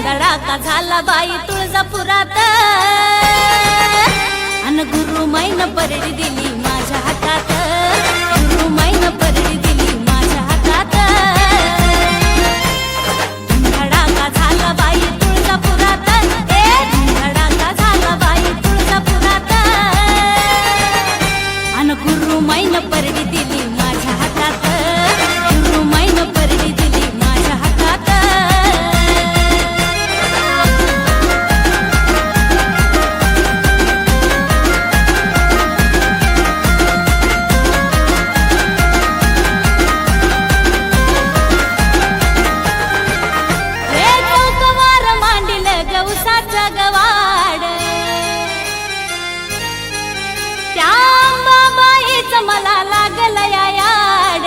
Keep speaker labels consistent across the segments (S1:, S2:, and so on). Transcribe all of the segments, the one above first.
S1: धडधडाका झाला बाई तुळजापुरात अन गुरु मैन परडी दिली माझ्या हातात गुरु मैन परडी दिली माझ्या हातात धडधडाका झाला बाई तुळजापुरात धडधडाका झाला बाई तुळजापुरात अन गुरु मैन परडी दिली माझ्या हातात गुरु मैन परडी दिली माझ्या हातात गवसाचा गवाड त्या अंबाबाईच मला लागलं याड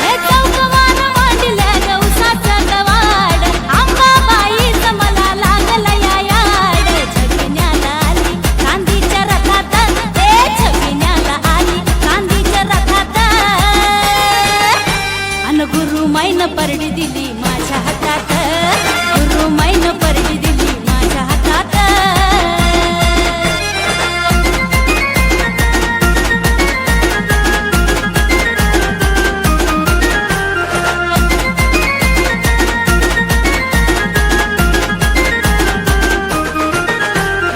S1: हे चौकवार मांडलं गवसाचं गवाड अंबाबाईच मला लागलं याड छबिन्याला आली चांदीच्या रथात छबिन्याला आली चांदीच्या रथात अन गुरु मैन परडी दिली माझ्या हातात गुरु मैन परडी दिली माझ्या हातात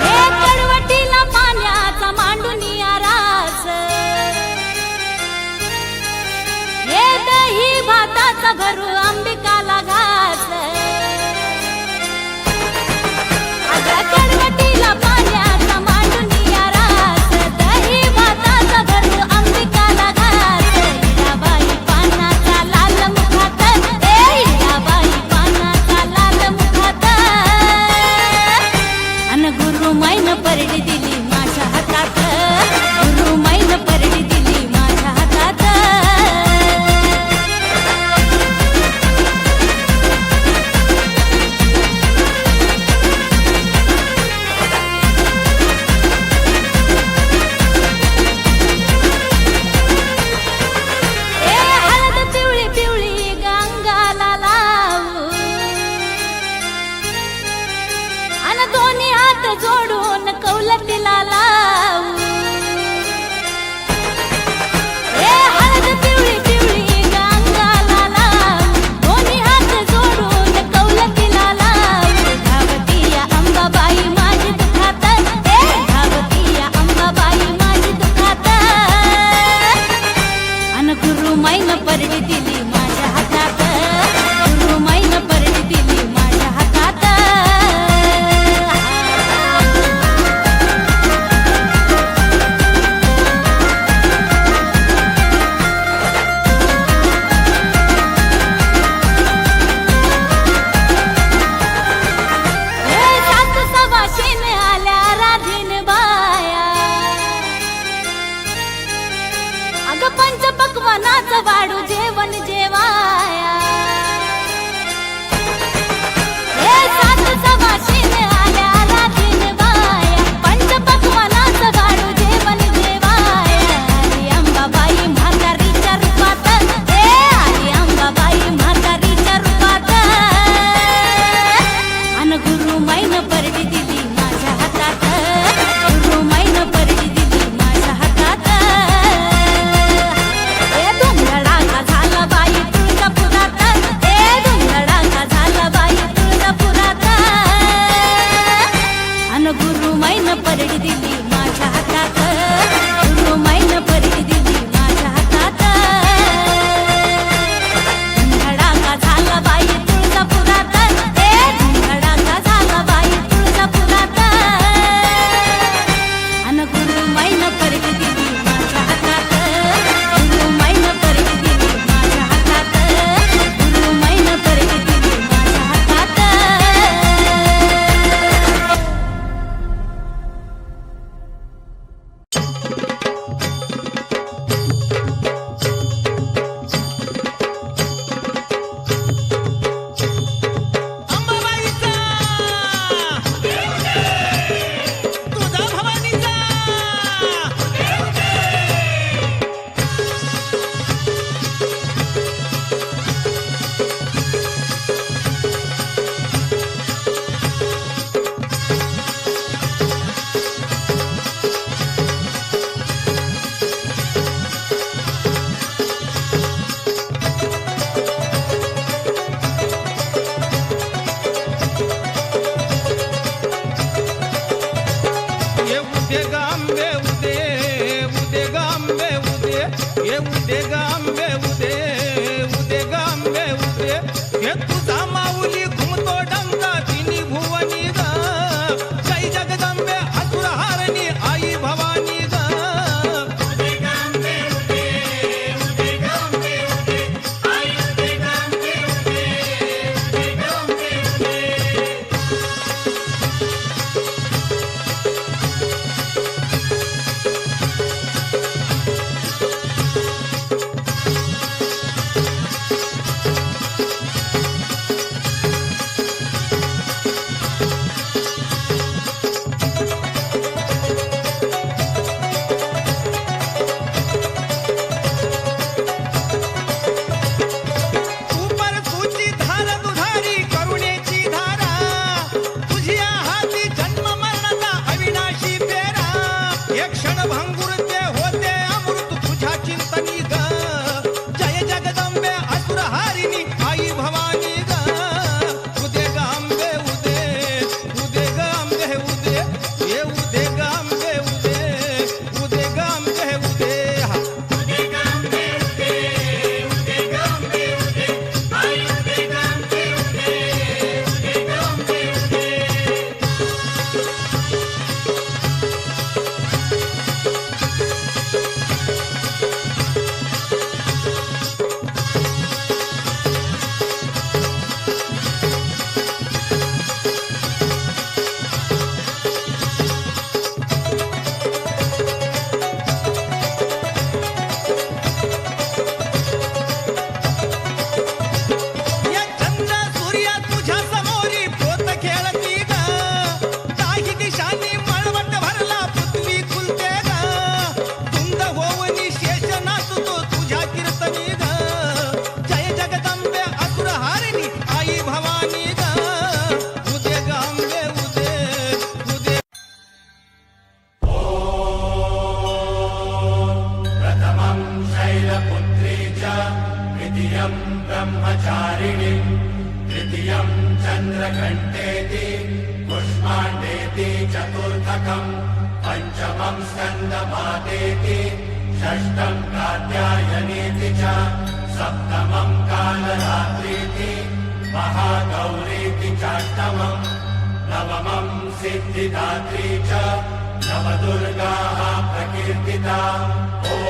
S1: हे कडवटीला पाण्याचा मांडुनिया रास हे दही भाताचा भरू अंबिकाला घास कडवटीला पाण्याचा मांडुनिया रास दही भाताचा भरू अंबिकाला घास हिराबाई पानाचा लाल मुखात हिराबाई पानाचा लाल मुखात अन गुरु मैन परडी दिली माझ्या हातात गुरु मैन परडी दिली माझ्या हातात दोन्ही हात जोडून कौलतीला लावू हळद पिवळी पिवळी गंगाला लावू दोन्ही हात जोडून कौलतीला लावू धावतीया अंबाबाई माझी दुखात धावतीया अंबाबाई माझी दुखात अन गुरु मैन परडी दिली माझ्या हातात गुरु मैन परडी दिली माझ्या हातात पंचपक्वानाचं वाढू जेवण जेवाया हे सात सवाशीन आल्या राधीन बाया पंचपक्वानाचं वाढू जेवण जेवाया आली अंबाबाई म्हातारीच्या रूपात आली अंबाबाई म्हातारीच्या रूपात अन गुरु मैन परडी दिली माझ्या हातात गुरु मैन परडी दिली माझ्या हातात धडधडाका
S2: षष्ठेति पुष्पाण्डेति चतुर्थकम् पञ्चमं स्कन्दमातेति षष्ठं कात्यायनेति च सप्तमं कालरात्रीति महागौरीति चाष्टमम् नवमं सिद्धिदात्री च नवदुर्गाः प्रकीर्तिता ॐ।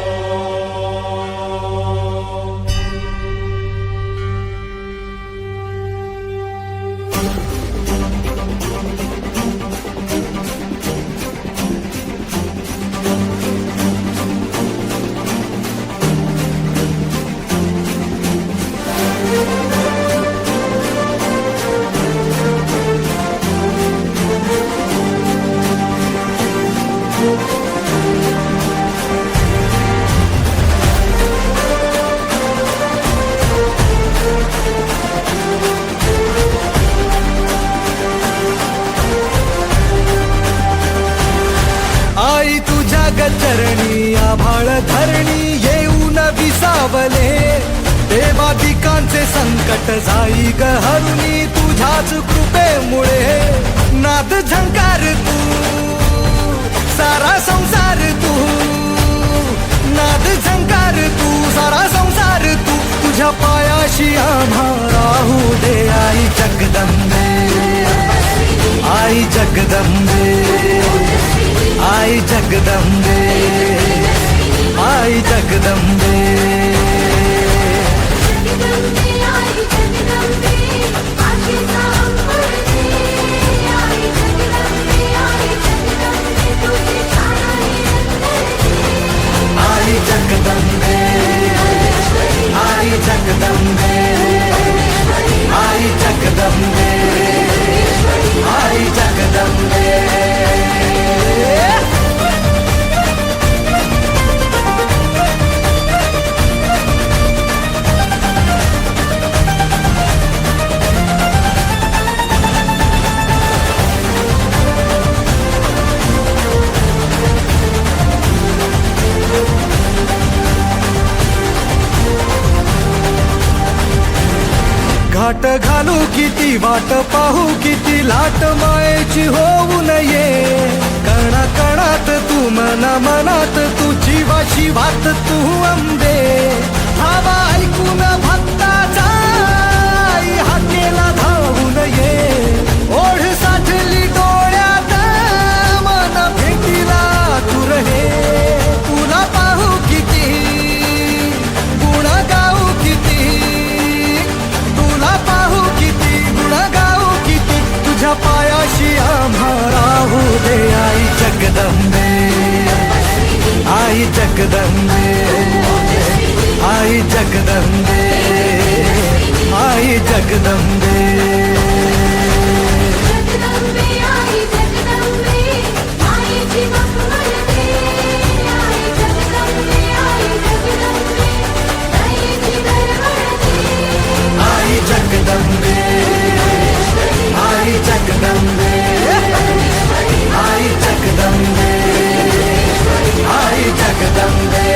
S3: आई तुझ्या गचरणी आभाळ धरणी येऊन विसावले देवादिकांचे संकट जाई ग हरुणी तुझ्याच कृपेमुळे नाद झंकार तू सारा संसार तू नाद झंकार तू सारा संसार तू तुझ्या पायाशी आम्हा राहू दे आई जगदंबे आई जगदंबे आई जगदंबे आई जगदंबे आई जगदंबे आई जगदंबे आई जगदंबे आई जगदंबे घाट घालू किती वाट पाहू किती लाट मायेची होऊ नये कणा कणात तू मना मनात तू जीवा शिवात तू अंबे हवा ऐकून भक्ताचा आई हाकेला धावू नये ओढ साठली डोळ्यात मन भेटीला तू रहे तुला पाहू किती गुण गाऊ किती तुला पाहू किती गुण गाऊ किती तुझ्या पायाशी आम्हा राहू दे आई जगदंबे आई जगदंबे आई जगदंबे आई जगदंबे आई जगदंबे आई जगदंबे आई जगदंबे आई जगदंबे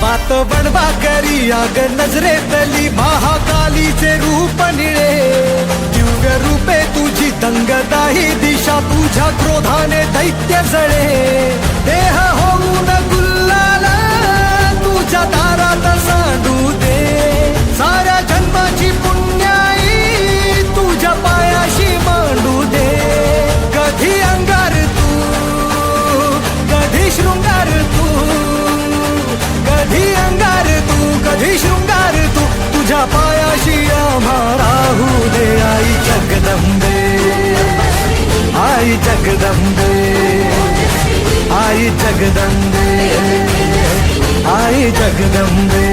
S3: बात बनवा करी आग नजरेतली महाकालीचे रूप निळे दिव्य रूपे तुझी दंगदाही दिशा तुझ्या क्रोधाने दैत्य जळे देह होऊन गुल्लाला तुझ्या दारात सांडू दे साऱ्या जन्माची पुण्याई तुझ्या पायाशी मांडू दे कधी अंगार तू कधी शृंगार तू कधी अंगार तू कधी शृंगार तू तुझ्या पायाशी आम्हा राहू दे आई जगदंबे आई जगदंबे आई जगदंबे आई जगदंबे